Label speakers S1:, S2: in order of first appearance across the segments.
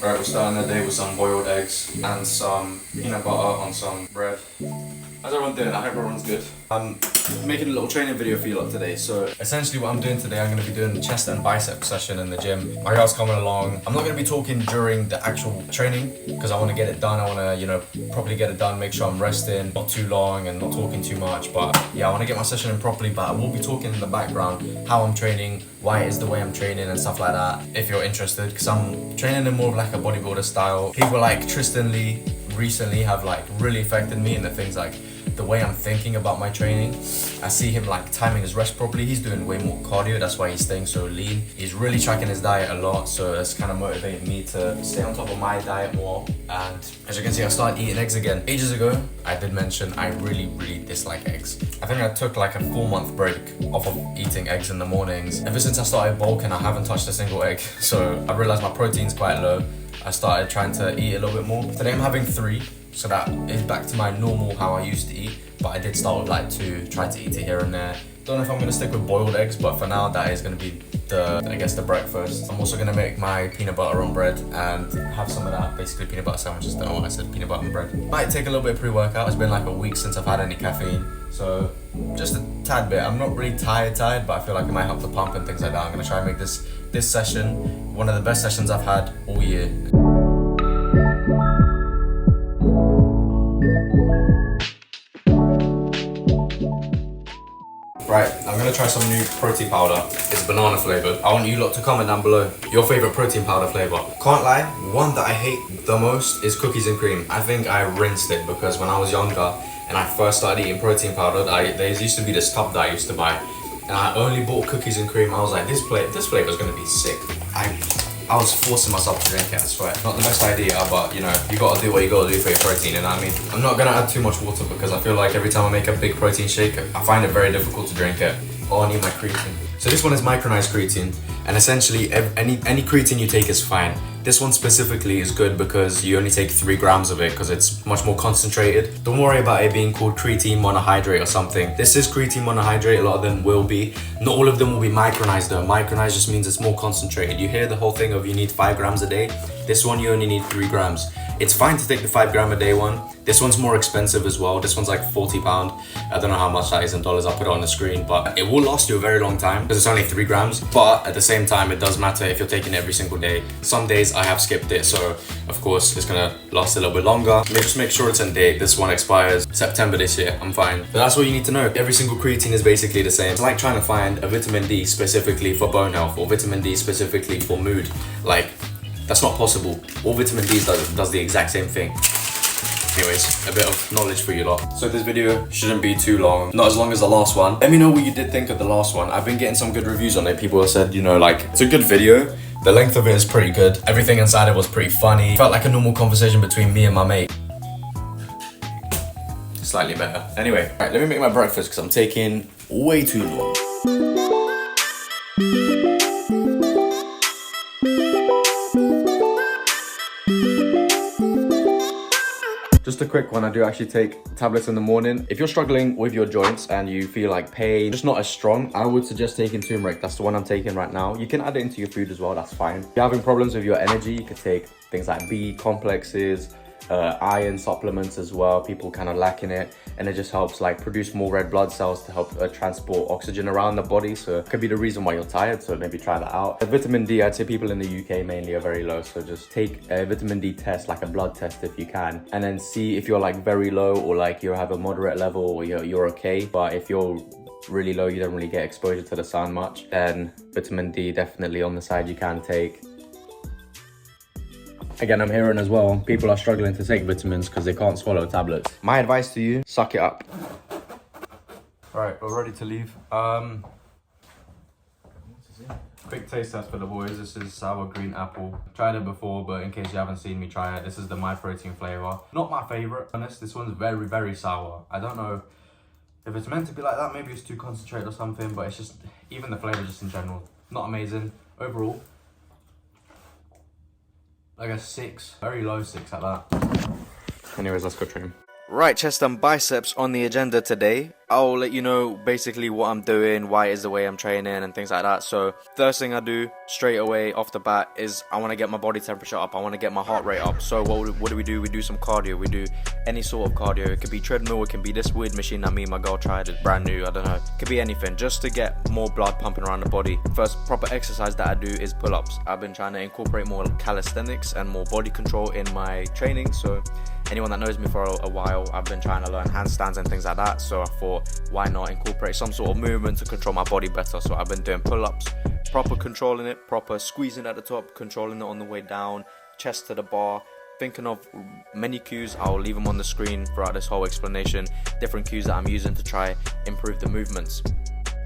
S1: Right, we're starting the day with some boiled eggs and some peanut butter on some bread. How's everyone doing? I hope everyone's good. I'm making a little training video for you lot today. So essentially what I'm doing today, I'm going to be doing a chest and bicep session in the gym. My girl's coming along. I'm not going to be talking during the actual training because I want to get it done. I want to, properly get it done, make sure I'm resting, not too long and not talking too much. But yeah, I want to get my session in properly, but I will be talking in the background how I'm training, why it is the way I'm training and stuff like that, if you're interested, because I'm training in more of like a bodybuilder style. People like Tristan Lee recently have like really affected me in the things like the way I'm thinking about my training. I see him like timing his rest properly. He's doing way more cardio, that's why he's staying so lean. He's really tracking his diet a lot, so it's kind of motivated me to stay on top of my diet more. And as you can see, I started eating eggs again. Ages ago, I did mention I really dislike eggs. I think I took like a 4-month break off of eating eggs in the mornings. Ever since I started bulking, I haven't touched a single egg. So I realized my protein's quite low. I started trying to eat a little bit more. Today I'm having 3. So that is back to my normal how I used to eat, but I did start with like 2, try to eat it here and there. Don't know if I'm gonna stick with boiled eggs, but for now that is gonna be the breakfast. I'm also gonna make my peanut butter on bread and have some of that, basically peanut butter sandwiches. Don't know why I said peanut butter and bread. Might take a little bit of pre-workout. It's been like a week since I've had any caffeine, so just a tad bit. I'm not really tired, but I feel like it might help the pump and things like that. I'm gonna try and make this session one of the best sessions I've had all year. Right, I'm gonna try some new protein powder. It's banana flavored. I want you lot to comment down below your favorite protein powder flavor. Can't lie, one that I hate the most is cookies and cream. I think I rinsed it because when I was younger and I first started eating protein powder, there used to be this tub that I used to buy, and I only bought cookies and cream. I was like, this flavor is gonna be sick. I was forcing myself to drink it, I swear. Not the best idea, but you gotta do what you gotta do for your protein, you know what I mean? I'm not gonna add too much water because I feel like every time I make a big protein shake, I find it very difficult to drink it. Oh, I need my creatine. So this one is micronized creatine, and essentially any creatine you take is fine. This one specifically is good because you only take 3 grams of it because it's much more concentrated. Don't worry about it being called creatine monohydrate or something. This is creatine monohydrate, a lot of them will be. Not all of them will be micronized though. Micronized just means it's more concentrated. You hear the whole thing of you need 5 grams a day. This one you only need 3 grams. It's fine to take the 5 gram a day one. This one's more expensive as well. This one's like £40. I don't know how much that is in dollars, I'll put it on the screen, but it will last you a very long time because it's only 3 grams. But at the same time, it does matter if you're taking it every single day. Some days I have skipped it, so of course it's gonna last a little bit longer. Just make sure it's in date. This one expires September this year, I'm fine. But that's what you need to know. Every single creatine is basically the same. It's like trying to find a vitamin D specifically for bone health or vitamin D specifically for mood. Like, that's not possible. All vitamin D does the exact same thing. Anyways, a bit of knowledge for you lot. So this video shouldn't be too long, not as long as the last one. Let me know what you did think of the last one. I've been getting some good reviews on it. People have said, it's a good video. The length of it is pretty good. Everything inside it was pretty funny. Felt like a normal conversation between me and my mate. Slightly better. Anyway, right, let me make my breakfast because I'm taking way too long. Just a quick one, I do actually take tablets in the morning. If you're struggling with your joints and you feel like pain, just not as strong, I would suggest taking turmeric. That's the one I'm taking right now. You can add it into your food as well, that's fine. If you're having problems with your energy, you could take things like B complexes, iron supplements as well. People kind of lacking it, and it just helps like produce more red blood cells to help transport oxygen around the body. So it could be the reason why you're tired, so maybe try that out. Vitamin D, I'd say people in the UK mainly are very low, so just take a vitamin D test, like a blood test if you can, and then see if you're like very low or like you have a moderate level or you're okay. But if you're really low, you don't really get exposure to the sun much, then vitamin D definitely on the side you can take. Again, I'm hearing as well, people are struggling to take vitamins because they can't swallow tablets. My advice to you, suck it up. All right, we're ready to leave. Quick taste test for the boys. This is sour green apple. Tried it before, but in case you haven't seen me try it, this is the My Protein flavor. Not my favorite, honest. This one's very sour. I don't know if it's meant to be like that. Maybe it's too concentrated or something, but it's just, even the flavor just in general, not amazing. Overall, like a 6, very low 6 at that. Anyways, let's go train. Right, chest and biceps on the agenda today. I'll let you know basically what I'm doing, why it is the way I'm training and things like that. So first thing I do straight away off the bat is I want to get my body temperature up. I want to get my heart rate up. So what do? We do some cardio. We do any sort of cardio. It could be treadmill, it can be this weird machine that me and my girl tried. It's brand new, I don't know. It could be anything just to get more blood pumping around the body. First proper exercise that I do is pull-ups. I've been trying to incorporate more calisthenics and more body control in my training. So anyone that knows me for a while, I've been trying to learn handstands and things like that. So I thought, why not incorporate some sort of movement to control my body better? So I've been doing pull-ups, proper controlling it, proper squeezing at the top, controlling it on the way down, chest to the bar. Thinking of many cues, I'll leave them on the screen throughout this whole explanation. Different cues that I'm using to try improve the movements.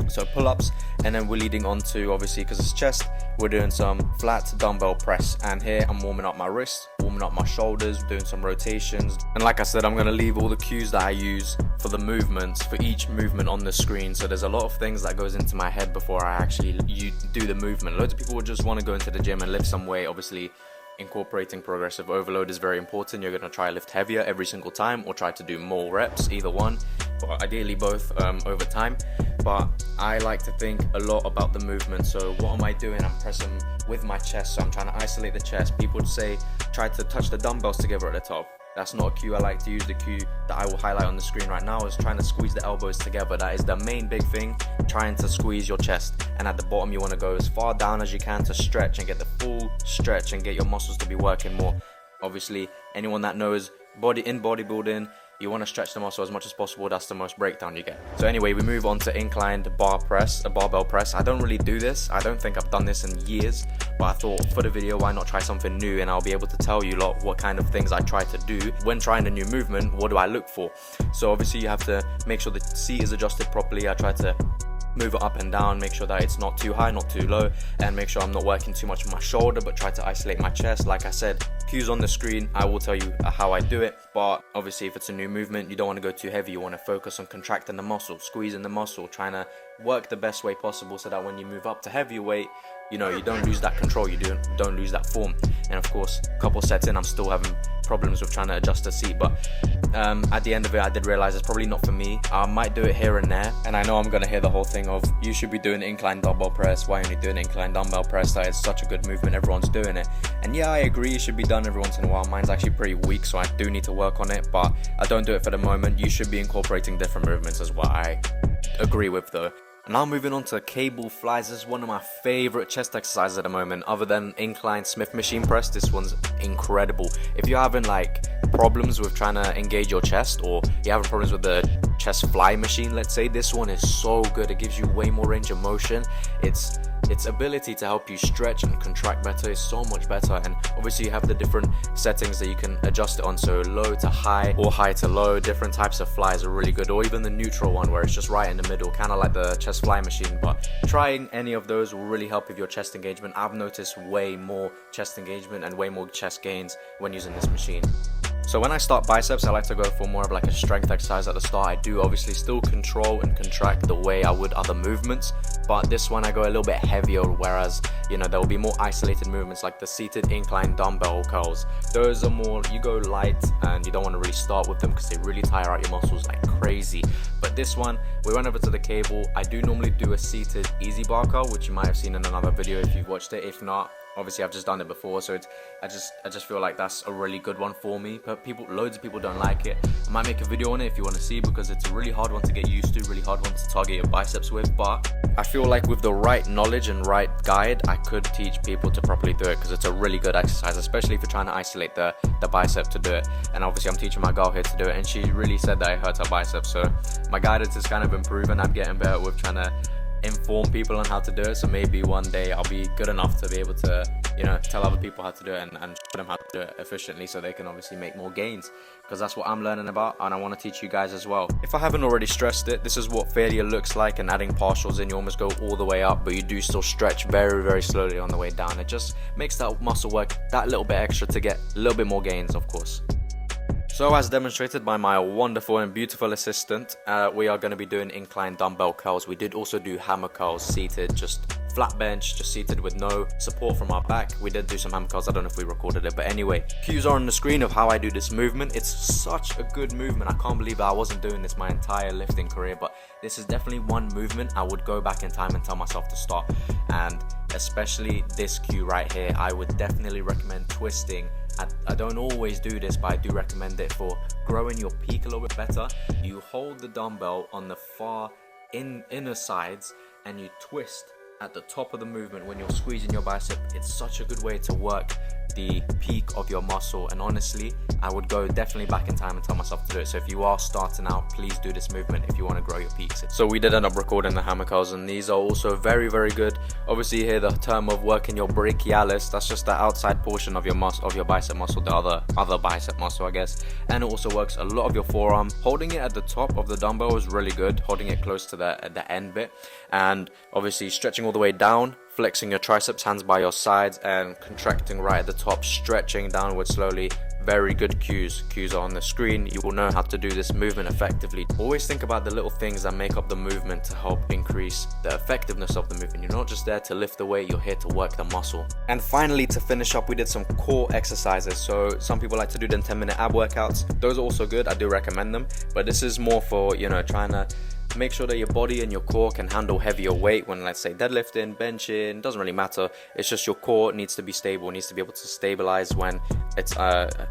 S1: So pull-ups, and then we're leading on to, obviously because it's chest, we're doing some flat dumbbell press, and here I'm warming up my wrist, warming up my shoulders, doing some rotations. And like I said, I'm going to leave all the cues that I use for the movements, for each movement on the screen. So there's a lot of things that goes into my head before I actually do the movement. Loads of people would just want to go into the gym and lift some weight. Obviously incorporating progressive overload is very important. You're going to try lift heavier every single time, or try to do more reps, either one, but ideally both over time. But I like to think a lot about the movement. So what am I doing? I'm pressing with my chest, so I'm trying to isolate the chest. People would say try to touch the dumbbells together at the top. That's not a cue. I like to use the cue that I will highlight on the screen right now, is trying to squeeze the elbows together. That is the main big thing, trying to squeeze your chest. And at the bottom you want to go as far down as you can to stretch and get the full stretch and get your muscles to be working more. Obviously anyone that knows bodybuilding, you want to stretch the muscle as much as possible. That's the most breakdown you get. So anyway, we move on to inclined barbell press. I don't really do this. I don't think I've done this in years, but I thought for the video, why not try something new? And I'll be able to tell you lot what kind of things I try to do when trying a new movement. What do I look for? So obviously you have to make sure the seat is adjusted properly. I try to move it up and down, make sure that it's not too high, not too low, and make sure I'm not working too much on my shoulder, but try to isolate my chest. Like I said, cues on the screen, I will tell you how I do it. But obviously if it's a new movement, you don't want to go too heavy. You want to focus on contracting the muscle, squeezing the muscle, trying to work the best way possible, so that when you move up to heavier weight, you don't lose that control, you don't lose that form. And of course, a couple sets in, I'm still having problems with trying to adjust the seat, but at the end of it, I did realize it's probably not for me. I might do it here and there, and I know I'm gonna hear the whole thing of, you should be doing incline dumbbell press, why aren't you doing incline dumbbell press? That is such a good movement, everyone's doing it. And yeah, I agree, it should be done every once in a while. Mine's actually pretty weak, so I do need to work on it, but I don't do it for the moment. You should be incorporating different movements as well. I agree with though. Now moving on to cable flies. This is one of my favorite chest exercises at the moment, other than incline Smith machine press. This one's incredible. If you're having like problems with trying to engage your chest, or you're having problems with the chest fly machine, let's say, this one is so good. It gives you way more range of motion. Its ability to help you stretch and contract better is so much better. And obviously you have the different settings that you can adjust it on, so low to high or high to low. Different types of flies are really good, or even the neutral one where it's just right in the middle, kind of like the chest fly machine. But trying any of those will really help with your chest engagement. I've noticed way more chest engagement and way more chest gains when using this machine. So when I start biceps, I like to go for more of like a strength exercise at the start. I do obviously still control and contract the way I would other movements, but this one I go a little bit heavier, whereas there will be more isolated movements like the seated incline dumbbell curls. Those are more, you go light and you don't want to really start with them because they really tire out your muscles like crazy. But this one, we went over to the cable. I do normally do a seated easy bar curl, which you might have seen in another video if you've watched it. If not, obviously I've just done it before, so I just feel like that's a really good one for me. But loads of people don't like it. I might make a video on it if you want to see, because it's a really hard one to get used to, really hard one to target your biceps with. But I feel like with the right knowledge and right guide, I could teach people to properly do it, because it's a really good exercise, especially if you're trying to isolate the bicep to do it. And obviously I'm teaching my girl here to do it, and she really said that it hurts her biceps, so my guidance is kind of improving. I'm getting better with trying to inform people on how to do it, so maybe one day I'll be good enough to be able to tell other people how to do it and show them how to do it efficiently, so they can obviously make more gains, because that's what I'm learning about, and I want to teach you guys as well. If I haven't already stressed it, this is what failure looks like, and adding partials in, you almost go all the way up, but you do still stretch very, very slowly on the way down. It just makes that muscle work that little bit extra to get a little bit more gains, of course. So as demonstrated by my wonderful and beautiful assistant, we are going to be doing incline dumbbell curls. We did also do hammer curls seated, just flat bench, just seated with no support from our back. We did do some hammer curls, I don't know if we recorded it, but anyway, cues are on the screen of how I do this movement. It's such a good movement. I can't believe that I wasn't doing this my entire lifting career, but this is definitely one movement I would go back in time and tell myself to stop. And especially this cue right here, I would definitely recommend twisting. I don't always do this, but I do recommend it for growing your peak a little bit better. You hold the dumbbell on the far inner sides and you twist at the top of the movement when you're squeezing your bicep. It's such a good way to work the peak of your muscle, and honestly, I would go definitely back in time and tell myself to do it. So if you are starting out, please do this movement if you want to grow your peaks. So we did end up recording the hammer curls, and these are also very, very good. Obviously here the term of working your brachialis, that's just the outside portion of your muscle, of your bicep muscle, the other bicep muscle, I guess. And it also works a lot of your forearm. Holding it at the top of the dumbbell is really good, holding it close to the end bit, and obviously stretching all the way down, flexing your triceps, hands by your sides, and contracting right at the top, stretching downward slowly. Very good cues. Cues are on the screen. You will know how to do this movement effectively. Always think about the little things that make up the movement to help increase the effectiveness of the movement. You're not just there to lift the weight, you're here to work the muscle. And finally, to finish up, we did some core exercises. So some people like to do them 10-minute ab workouts. Those are also good. I do recommend them. But this is more for, trying to make sure that your body and your core can handle heavier weight when, let's say, deadlifting, benching, doesn't really matter. It's just your core needs to be stable, needs to be able to stabilize when it's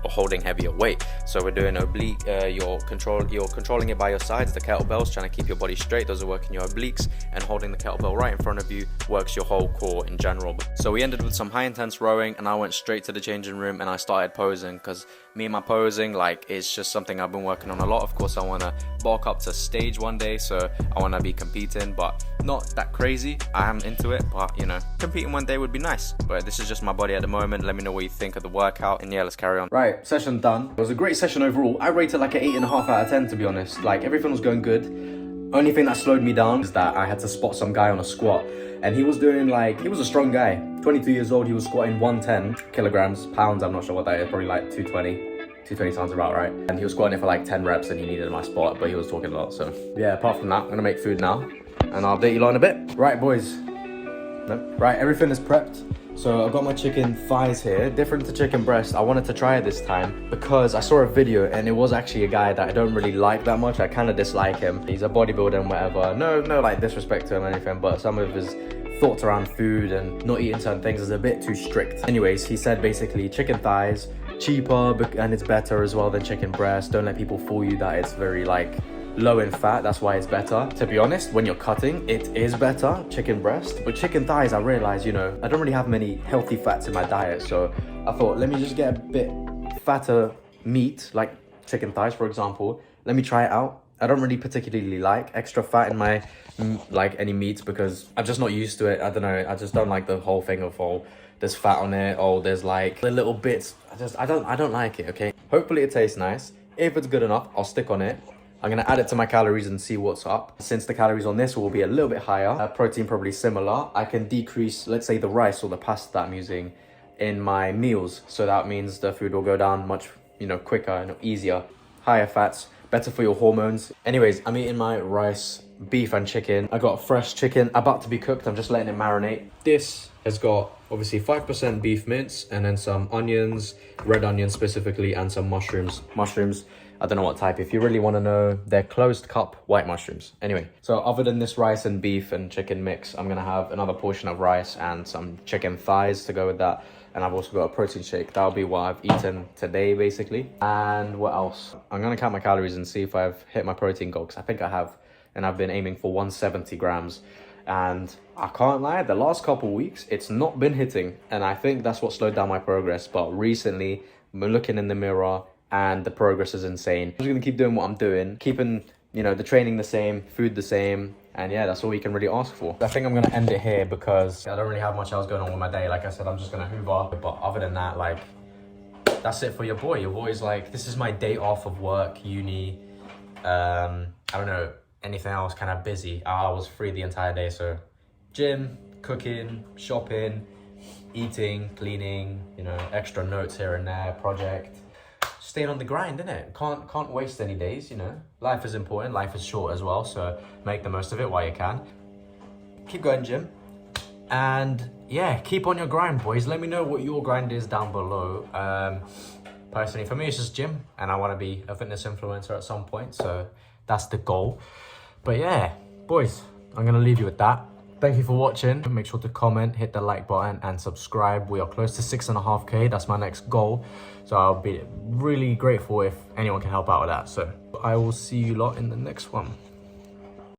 S1: holding heavier weight. So we're doing oblique, you're controlling it by your sides, the kettlebells, trying to keep your body straight. Those are working your obliques, and holding the kettlebell right in front of you works your whole core in general. So we ended with some high intense rowing, and I went straight to the changing room and I started posing, because me and my posing, it's just something I've been working on a lot. Of course, I want to bulk up to stage one day, so I want to be competing, but not that crazy. I am into it, but competing one day would be nice. But this is just my body at the moment. Let me know what you think of the workout, and yeah, let's carry on. Right, session done. It was a great session overall. I rated like an 8.5 out of 10, to be honest. Everything was going good. Only thing that slowed me down is that I had to spot some guy on a squat, and he was doing he was a strong guy, 22 years old. He was squatting 110 kilograms, pounds, I'm not sure what that is, probably 220 sounds about right. And he was squatting it for 10 reps, and he needed my spot, but he was talking a lot. So yeah, apart from that, I'm gonna make food now, and I'll update you lot in a bit. Right, boys. Right, everything is prepped. So I've got my chicken thighs here, different to chicken breast. I wanted to try it this time because I saw a video, and it was actually a guy that I don't really like that much. I kind of dislike him. He's a bodybuilder and whatever. No disrespect to him or anything, but some of his thoughts around food and not eating certain things is a bit too strict. Anyways, he said basically chicken thighs, cheaper, and it's better as well than chicken breast. Don't let people fool you that it's very low in fat, that's why it's better. To be honest, when you're cutting, it is better, chicken breast. But chicken thighs, I realized, I don't really have many healthy fats in my diet, so I thought, let me just get a bit fatter meat, like chicken thighs, for example. Let me try it out. I don't really particularly like extra fat in my, any meats, because I'm just not used to it. I don't know, I just don't like the whole thing of, there's fat on it, there's the little bits. I don't like it, okay? Hopefully it tastes nice. If it's good enough, I'll stick on it. I'm gonna add it to my calories and see what's up. Since the calories on this will be a little bit higher, protein probably similar, I can decrease, let's say, the rice or the pasta that I'm using in my meals. So that means the food will go down much, quicker and easier. Higher fats, better for your hormones. Anyways, I'm eating my rice, beef and chicken. I got fresh chicken about to be cooked. I'm just letting it marinate. This has got obviously 5% beef mince, and then some onions, red onions specifically, and some mushrooms. I don't know what type. If you really want to know, they're closed cup white mushrooms. Anyway, so other than this rice and beef and chicken mix, I'm gonna have another portion of rice and some chicken thighs to go with that. And I've also got a protein shake. That'll be what I've eaten today, basically. And what else? I'm gonna count my calories and see if I've hit my protein goal, because I think I have. And I've been aiming for 170 grams. And I can't lie, the last couple weeks, it's not been hitting. And I think that's what slowed down my progress. But recently, I'm looking in the mirror, and the progress is insane. I'm just gonna keep doing what I'm doing, keeping, the training the same, food the same, and yeah, that's all you can really ask for. I think I'm gonna end it here because I don't really have much else going on with my day. Like I said, I'm just gonna hoover. But other than that, that's it for your boy. Your boy's this is my day off of work, uni, I don't know, anything else kind of busy. I was free the entire day, so gym, cooking, shopping, eating, cleaning, extra notes here and there, project. Staying on the grind, innit? Can't waste any days, Life is important, life is short as well, so make the most of it while you can. Keep going, gym.
S2: And yeah, keep on your grind, boys. Let me know what your grind is down below. Personally, for me, it's just gym, and I want to be a fitness influencer at some point, so that's the goal. But yeah, boys, I'm gonna leave you with that. Thank you for watching. Make sure to comment, hit the like button, and subscribe. We are close to 6.5K. That's my next goal. So I'll be really grateful if anyone can help out with that. So I will see you lot in the next one.